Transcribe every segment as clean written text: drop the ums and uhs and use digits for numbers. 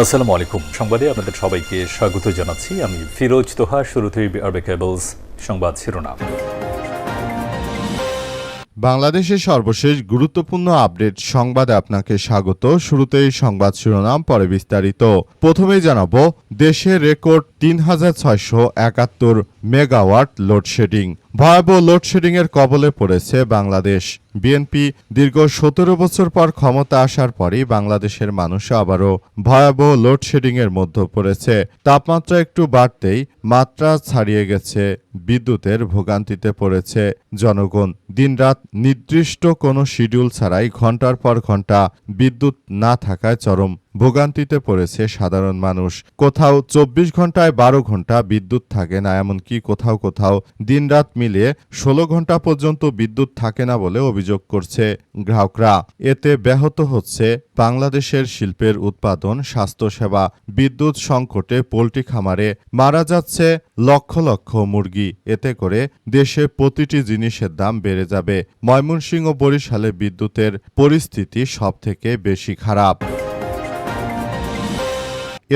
আসসালামু আলাইকুম। সংবাদে আপনাদের সবাইকে স্বাগত জানাচ্ছি। আমি ফিরোজ তোহা। শুরুতেই বিআরবি কেবলস সংবাদ শিরোনাম। বাংলাদেশের সর্বশেষ গুরুত্বপূর্ণ আপডেট সংবাদে আপনাকে স্বাগত। শুরুতেই সংবাদ শিরোনাম, পরে বিস্তারিত। প্রথমেই জানাবো, দেশে রেকর্ড ৩,৬৭১ মেগাওয়াট লোডশেডিং। ভয়াবহ লোডশেডিংয়ের কবলে পড়েছে বাংলাদেশ। বিএনপি দীর্ঘ ১৭ বছর পর ক্ষমতা আসার পরই বাংলাদেশের মানুষ আবারও ভয়াবহ লোডশেডিংয়ের মধ্যে পড়েছে। তাপমাত্রা একটু বাড়তেই মাত্রা ছাড়িয়ে গেছে, বিদ্যুতের ভোগান্তিতে পড়েছে জনগণ। দিনরাত নির্দিষ্ট কোনো শিডিউল ছাড়াই ঘন্টার পর ঘন্টা বিদ্যুৎ না থাকায় চরম ভোগান্তিতে পড়েছে সাধারণ মানুষ। কোথাও ২৪ ঘন্টায় ১২ ঘন্টা বিদ্যুৎ থাকে না, এমনকি কোথাও কোথাও দিনরাত মিলিয়ে ১৬ ঘন্টা পর্যন্ত বিদ্যুৎ থাকে না বলে অভিযোগ করছে গ্রাহকরা। এতে ব্যাহত হচ্ছে বাংলাদেশের শিল্পের উৎপাদন, স্বাস্থ্যসেবা। বিদ্যুৎ সংকটে পোল্ট্রি খামারে মারা যাচ্ছে লক্ষ লক্ষ মুরগি। এতে করে দেশে প্রতিটি জিনিসের দাম বেড়ে যাবে। ময়মনসিংহ ও বরিশালে বিদ্যুতের পরিস্থিতি সবথেকে বেশি খারাপ।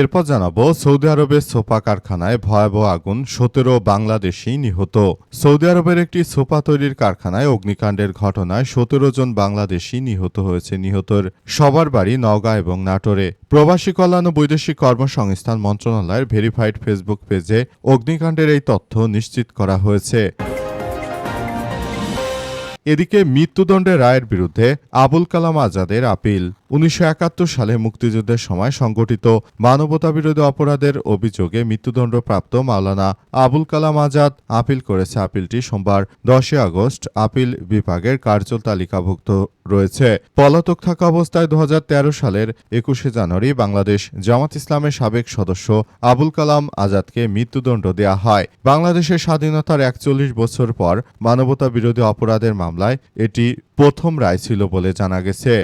এরপর জানাবো, সৌদি আরবের সোফা কারখানায় ভয়াবহ আগুন, ১৭ বাংলাদেশি নিহত। সৌদি আরবের একটি সোফা তৈরির কারখানায় অগ্নিকাণ্ডের ঘটনায় ১৭ জন বাংলাদেশি নিহত হয়েছে। নিহতের সবার বাড়ি নওগাঁ এবং নাটোরে। প্রবাসী কল্যাণ ও বৈদেশিক কর্মসংস্থান মন্ত্রণালয়ের ভেরিফাইড ফেসবুক পেজে অগ্নিকাণ্ডের এই তথ্য নিশ্চিত করা হয়েছে। এদিকে মৃত্যুদণ্ডের রায়ের বিরুদ্ধে আবুল কালাম আজাদের আপিল। ১৯৭১ সালে মুক্তিযুদ্ধের সময় সংগঠিত মানবতাবিরোধী অপরাধের অভিযোগে মৃত্যুদণ্ডপ্রাপ্ত মাওলানা আবুল কালাম আজাদ আপিল করেছে। আপিলটি সোমবার ১০ আগস্ট আপিল বিভাগের কার্যতালিকাভুক্ত রয়েছে। পলাতক থাকা অবস্থায় ২০১৩ সালের ২১ জানুয়ারি বাংলাদেশ জামাত ইসলামের সাবেক সদস্য আবুল কালাম আজাদকে মৃত্যুদণ্ড দেয়া হয়। বাংলাদেশের স্বাধীনতার ৪১ বছর পর মানবতাবিরোধী অপরাধের মামলায় এটি প্রথম রায় ছিল বলে জানা গেছে।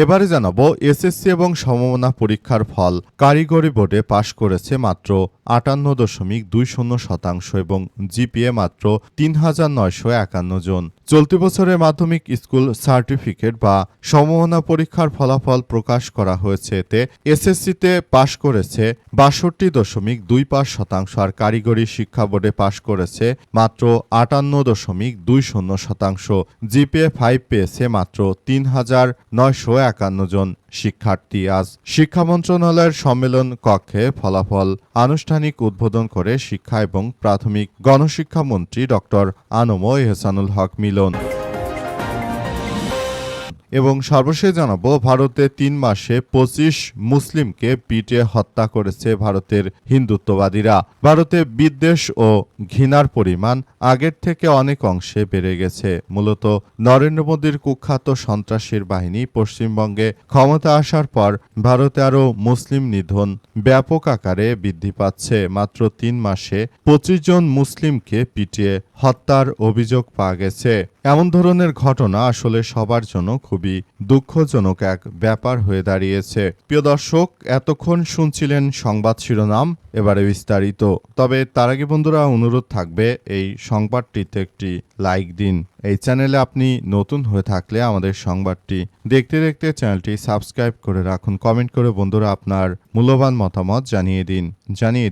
এবারে জানাবো, এসএসসি এবং সমমানা পরীক্ষার ফল। কারিগরি বোর্ডে পাশ করেছে মাত্র ৫৮.২০% এবং জিপিএ মাত্র ৩,৯৫১ জন। চলতি বছরের মাধ্যমিক স্কুল সার্টিফিকেট বা সমমানা পরীক্ষার ফলাফল প্রকাশ করা হয়েছে। এতে এসএসসিতে পাশ করেছে ৬২.২৫% আর কারিগরি শিক্ষা বোর্ডে পাশ করেছে মাত্র ৫৮.২০%। জিপিএ 5 পেয়েছে মাত্র ৩,৯৫১ জন শিক্ষার্থী। আজ শিক্ষা মন্ত্রণালয়ের সম্মেলন কক্ষে ফলাফল আনুষ্ঠানিক উদ্বোধন করে শিক্ষা এবং প্রাথমিক গণশিক্ষা মন্ত্রী ড আনম এহসানুল হক মিলন। এবং সর্বশেষ জানাবো, ভারতে ৩ মাসে ২৫ মুসলিমকে পিটিয়ে হত্যা করেছে ভারতের হিন্দুত্ববাদীরা। ভারতে বিদ্বেষ ও ঘৃণার পরিমাণ আগের থেকে অনেক অংশে বেড়ে গেছে। মূলত নরেন্দ্র মোদীর কুখ্যাত সন্ত্রাসীর বাহিনী পশ্চিমবঙ্গে ক্ষমতা আসার পর ভারতে আরও মুসলিম নিধন ব্যাপক আকারে বৃদ্ধি পাচ্ছে। মাত্র ৩ মাসে ২৫ জন মুসলিমকে পিটিয়ে হত্যার অভিযোগ পাওয়া গেছে। এমন ধরনের ঘটনা আসলে সবার জন্য খুবই দুঃখজনক এক ব্যাপার হয়ে দাঁড়িয়েছে। প্রিয় দর্শক, এতক্ষণ শুনছিলেন সংবাদ শিরোনাম, এবারে বিস্তারিত। তবে তার আগে বন্ধুরা, অনুরোধ থাকবে এই সংবাদটিতে একটি লাইক দিন। এই চ্যানেলে আপনি নতুন হয়ে থাকলে আমাদের সংবাদটি দেখতে দেখতে চ্যানেলটি সাবস্ক্রাইব করে রাখুন। কমেন্ট করে বন্ধুরা আপনার মূল্যবান মতামত জানিয়ে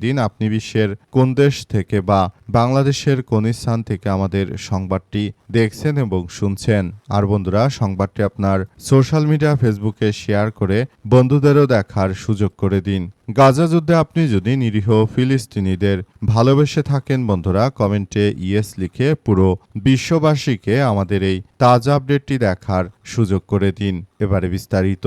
দিন আপনি বিশ্বের কোন দেশ থেকে বা বাংলাদেশের কোন স্থান থেকে আমাদের সংবাদটি দেখছেন এবং শুনছেন। আর বন্ধুরা, সংবাদটি আপনার সোশ্যাল মিডিয়া ফেসবুকে শেয়ার করে বন্ধুদেরও দেখার সুযোগ করে দিন। গাজা যুদ্ধে আপনি যদি নিরীহ ফিলিস্তিনিদের ভালোবেসে থাকেন বন্ধুরা, কমেন্টে ইয়েস লিখে পুরো বিশ্ববাসীকে আমাদের এই তাজা আপডেটটি দেখার সুযোগ করে দিন। এবারে বিস্তারিত।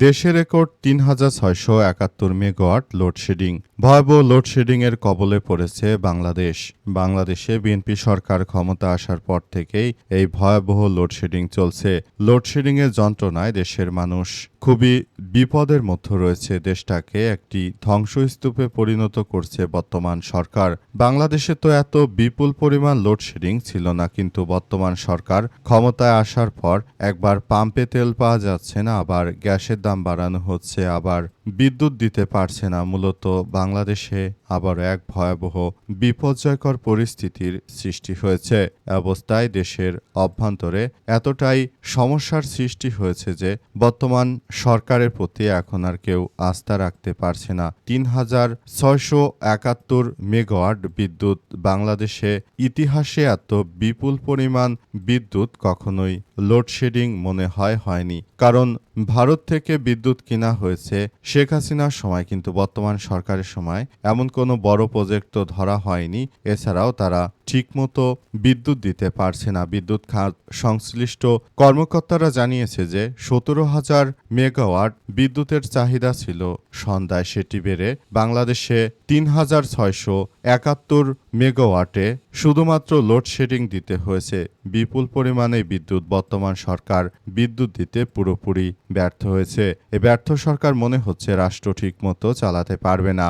দেশে রেকর্ড ৩,৬৭১ মেগাওয়াট লোডশেডিং। ভয়াবহ লোডশেডিংয়ের কবলে পড়েছে বাংলাদেশ। বাংলাদেশে বিএনপি সরকার ক্ষমতা আসার পর থেকেই এই ভয়াবহ লোডশেডিং চলছে। লোডশেডিংয়ের যন্ত্রণায় দেশের মানুষ খুবই বিপদের মধ্যে রয়েছে। দেশটাকে একটি ধ্বংসস্তূপে পরিণত করছে বর্তমান সরকার। বাংলাদেশে তো এত বিপুল পরিমাণ লোডশেডিং ছিল না, কিন্তু বর্তমান সরকার ক্ষমতায় আসার পর একবার পাম্পে তেল পাওয়া যাচ্ছে না, আবার গ্যাসের দাম বাড়ানো হচ্ছে, আবার বিদ্যুৎ দিতে পারছে না। মূলত বাংলাদেশে আবার এক ভয়াবহ বিপর্যয়কর পরিস্থিতির সৃষ্টি হয়েছে। অবস্থায় দেশের অভ্যন্তরে এতটাই সমস্যার সৃষ্টি হয়েছে যে বর্তমান সরকারের প্রতি এখন আর কেউ আস্থা রাখতে পারছে না। ৩,৬৭১ মেগাওয়াট বিদ্যুৎ, বাংলাদেশে ইতিহাসে এত বিপুল পরিমাণ বিদ্যুৎ কখনোই লোডশেডিং মনে হয়নি। কারণ ভারত থেকে বিদ্যুৎ কিনা হয়েছে শেখ হাসিনার সময়, কিন্তু বর্তমান সরকারের সময় এমন কোনো বড় প্রজেক্ট তো ধরা হয়নি। এছাড়াও তারা ঠিকমতো বিদ্যুৎ দিতে পারছে না। বিদ্যুৎ খাত সংশ্লিষ্ট কর্মকর্তারা জানিয়েছে যে ১৭,০০০ মেগাওয়াট বিদ্যুতের চাহিদা ছিল সন্ধ্যায়, সেটি বেড়ে বাংলাদেশে ৩,৬৭১ মেগাওয়াটে শুধুমাত্র লোডশেডিং দিতে হয়েছে। বিপুল পরিমাণে বিদ্যুৎ বর্তমান সরকার বিদ্যুৎ দিতে পুরোপুরি ব্যর্থ হয়েছে। এ ব্যর্থ সরকার মনে হচ্ছে রাষ্ট্র ঠিকমতো চালাতে পারবে না।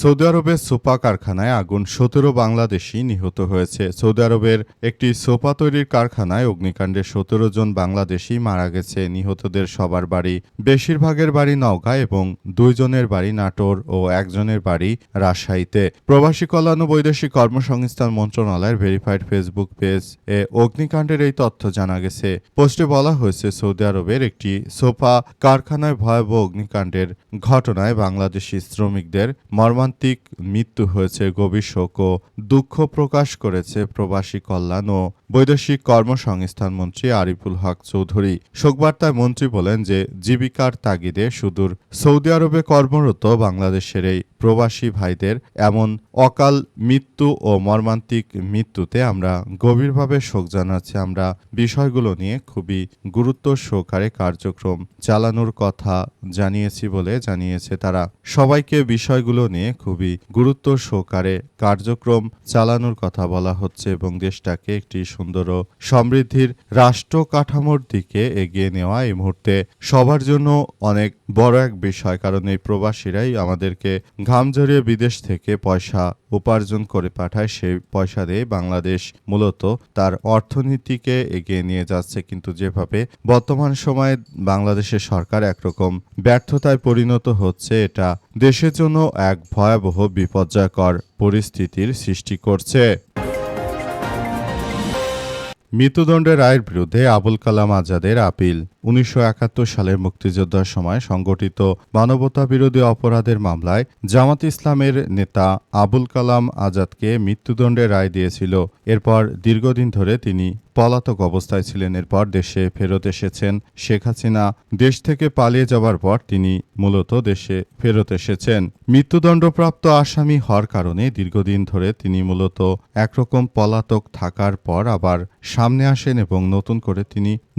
সৌদি আরবের সোফা কারখানায় আগুন, ১৭ বাংলাদেশি নিহত হয়েছে। সৌদি আরবের একটি সোফা তৈরির কারখানায় অগ্নিকাণ্ডে ১৭ জন বাংলাদেশি মারা গেছে। নিহতদের সবার বাড়ি, বেশিরভাগের বাড়ি নওগাঁ এবং ২ জনের বাড়ি নাটোর ও একজনের বাড়ি রাজশাহীতে। প্রবাসী কল্যাণ ও বৈদেশিক কর্মসংস্থান মন্ত্রণালয়ের ভেরিফাইড ফেসবুক পেজ এ অগ্নিকাণ্ডের এই তথ্য জানা গেছে। পোস্টে বলা হয়েছে, সৌদি আরবের একটি সোফা কারখানায় ভয়াবহ অগ্নিকাণ্ডের ঘটনায় বাংলাদেশি শ্রমিকদের মর্মান্তিক মৃত্যু হয়েছে। গভীর শোক ও দুঃখ প্রকাশ করেছে প্রবাসী কল্যাণ ও বৈদেশিক কর্মসংস্থান মন্ত্রী আরিফুল হক চৌধুরী। শোকবার্তায় মন্ত্রী বলেন যে জীবিকার তাগিদে সুদূর সৌদি আরবে কর্মরত বাংলাদেশের এই প্রবাসী ভাইদের এমন অকাল মৃত্যু ও মর্মান্তিক মৃত্যুতে আমরা গভীরভাবে শোক জানাচ্ছি। আমরা বিষয়গুলো নিয়ে খুবই গুরুত্ব সহকারে কার্যক্রম চালানোর কথা জানিয়েছি বলে জানিয়েছে তারা। সবাইকে বিষয়গুলো নিয়ে খুবই গুরুত্ব সহকারে কার্যক্রম চালানোর কথা বলা হচ্ছে এবং দেশটাকে একটি সুন্দর ও সমৃদ্ধির রাষ্ট্র কাঠামোর দিকে এগিয়ে নেওয়া এই মুহূর্তে সবার জন্য অনেক বড় এক বিষয়। কারণ এই প্রবাসীরাই আমাদেরকে ঘাম ঝরিয়ে বিদেশ থেকে পয়সা উপার্জন করে পাঠায়। সেই পয়সা দিয়ে বাংলাদেশ মূলত তার অর্থনীতিকে এগিয়ে নিয়ে যাচ্ছে। কিন্তু যেভাবে বর্তমান সময়ে বাংলাদেশের সরকার একরকম ব্যর্থতায় পরিণত হচ্ছে, এটা দেশের জন্য এক ভয়াবহ বিপর্যয়কর পরিস্থিতির সৃষ্টি করছে। মৃত্যুদণ্ডের রায়ের বিরুদ্ধে আবুল কালাম আজাদের আপিল। ১৯৭১ সালের মুক্তিযোদ্ধার সময় সংগঠিত মানবতাবিরোধী অপরাধের মামলায় জামাত ইসলামের নেতা আবুল কালাম আজাদকে মৃত্যুদণ্ডের রায় দিয়েছিল। এরপর দীর্ঘদিন ধরে তিনি পলাতক অবস্থায় ছিলেন। এরপর দেশে ফেরত এসেছেন শেখ হাসিনা। দেশ থেকে পালিয়ে যাওয়ার পর তিনি মূলত দেশে ফেরত এসেছেন। মৃত্যুদণ্ডপ্রাপ্ত আসামি হওয়ার কারণে দীর্ঘদিন ধরে তিনি মূলত একরকম পলাতক থাকার পর আবার সামনে আসেন এবং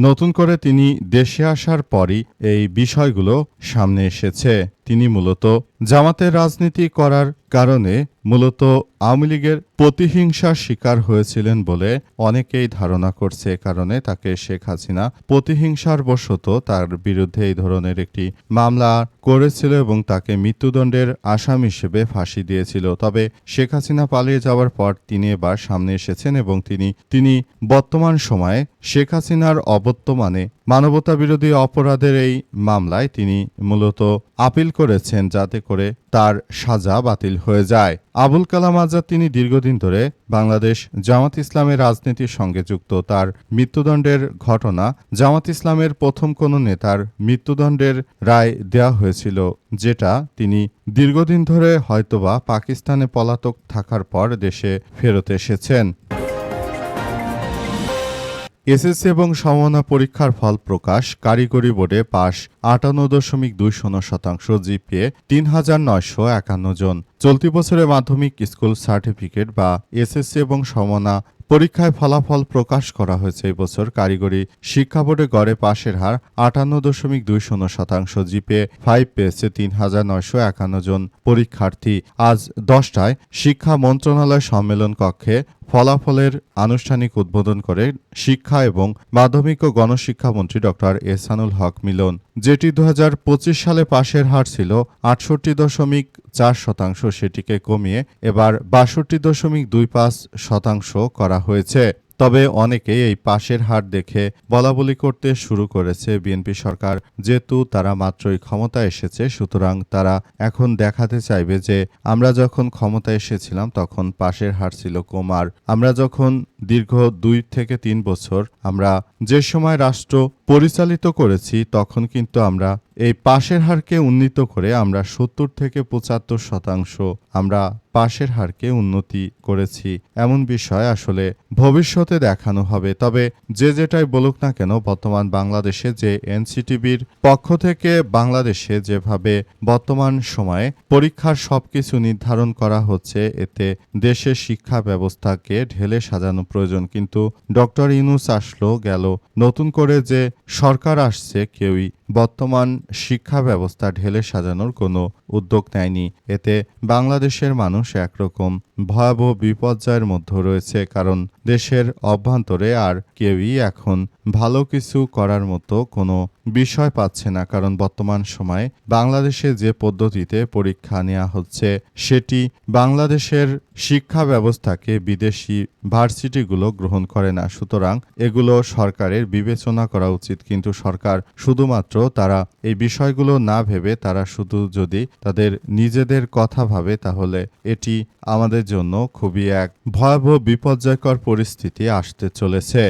নতুন করে তিনি দেশে আসার পরই এই বিষয়গুলো সামনে এসেছে। তিনি মূলত জামাতের রাজনীতি করার কারণে মূলত আওয়ামী লীগের প্রতিহিংসার শিকার হয়েছিলেন বলে অনেকেই ধারণা করছে। কারণে তাকে শেখ হাসিনা প্রতিহিংসার বশত তার বিরুদ্ধে এই ধরনের একটি মামলা করেছিল এবং তাকে মৃত্যুদণ্ডের আসামি হিসেবে ফাঁসি দিয়েছিল। তবে শেখ হাসিনা পালিয়ে যাওয়ার পর তিনি এবার সামনে এসেছেন এবং তিনি বর্তমান সময়ে শেখ হাসিনার অবর্তমানে মানবতাবিরোধী অপরাধের এই মামলায় তিনি মূলত আপিল করেছেন যাতে করে তার সাজা বাতিল হয়ে যায়। আবুল কালাম আজাদ তিনি দীর্ঘদিন ধরে বাংলাদেশ জামাত ইসলামের রাজনীতির সঙ্গে যুক্ত। তার মৃত্যুদণ্ডের ঘটনা, জামাত ইসলামের প্রথম কোনো নেতার মৃত্যুদণ্ডের রায় দেওয়া হয়েছিল, যেটা তিনি দীর্ঘদিন ধরে হয়তোবা পাকিস্তানে পলাতক থাকার পর দেশে ফেরত এসেছেন। এসএসসি এবং সমমানা পরীক্ষার ফল প্রকাশ। কারিগরি বোর্ডে পাস ৫৮.২০%, জিপিএ ৩,৯৫১ জন। চলতি বছরে মাধ্যমিক স্কুল সার্টিফিকেট বা এসএসসি এবং সমমানা পরীক্ষায় ফলাফল প্রকাশ করা হয়েছে এবছর কারিগরি শিক্ষা বোর্ডে গড়ে পাশের হার 58.20%। জিপিএ 5 পেয়েছে 3,951 জন পরীক্ষার্থী। আজ 10টায় শিক্ষা মন্ত্রণালয় সম্মেলন কক্ষে ফলাফলের আনুষ্ঠানিক উদ্বোধন করে শিক্ষা এবং মাধ্যমিক ও গণশিক্ষামন্ত্রী ডক্টর এহসানুল হক মিলন। যেটি 2025 সালে পাশের হার ছিল 68.4%, সেটিকে কমিয়ে এবার 62.25% করা হয়েছে। তবে অনেকেই এই পাশের হার দেখে বলাবলি করতে শুরু করেছে বিএনপি সরকার যেহেতু তারা মাত্রই ক্ষমতায় এসেছে, সুতরাং তারা এখন দেখাতে চাইবে যে আমরা যখন ক্ষমতায় এসেছিলাম তখন পাশের হার ছিল কম, আর আমরা যখন দীর্ঘ 2 থেকে 3 বছর আমরা যে সময় রাষ্ট্র পরিচালিত করেছি তখন কিন্তু আমরা এই পাশের হারকে উন্নীত করে আমরা 70 থেকে 75% আমরা পাশের হারকে উন্নতি করেছি। এমন বিষয় আসলে ভবিষ্যতে দেখানো হবে। তবে যে যেটাই বলুক না কেন, বর্তমান বাংলাদেশে যে এনসিটিবির পক্ষ থেকে বাংলাদেশে যেভাবে বর্তমান সময়ে পরীক্ষার সবকিছু নির্ধারণ করা হচ্ছে, এতে দেশের শিক্ষা ব্যবস্থাকে ঢেলে সাজানো প্রয়োজন। কিন্তু ডক্টর ইউনূস আসলো গেল, নতুন করে যে সরকার আসছে কেউই বর্তমান শিক্ষা ব্যবস্থা ঢেলে সাজানোর কোনো উদ্যোগ নেয়নি। এতে বাংলাদেশের মানুষ একরকম ভয়াবহ বিপর্যয়ের মধ্যে রয়েছে, কারণ দেশের অভ্যন্তরে আর কেউই এখন ভালো কিছু করার মতো কোনো বিষয় পাচ্ছে না। কারণ বর্তমান সময়ে বাংলাদেশে যে পদ্ধতিতে পরীক্ষা নেওয়া হচ্ছে সেটি বাংলাদেশের শিক্ষা ব্যবস্থাকে বিদেশি ভার্সিটিগুলো গ্রহণ করে না। সুতরাং এগুলো সরকারের বিবেচনা করা উচিত। কিন্তু সরকার শুধুমাত্র তারা এই বিষয়গুলো না ভেবে তারা শুধু যদি তাদের নিজেদের কথা ভাবে তাহলে এটি আমাদের জন্য খুবই এক ভয়াবহ বিপর্যয়কর পরিস্থিতি আসতে চলেছে।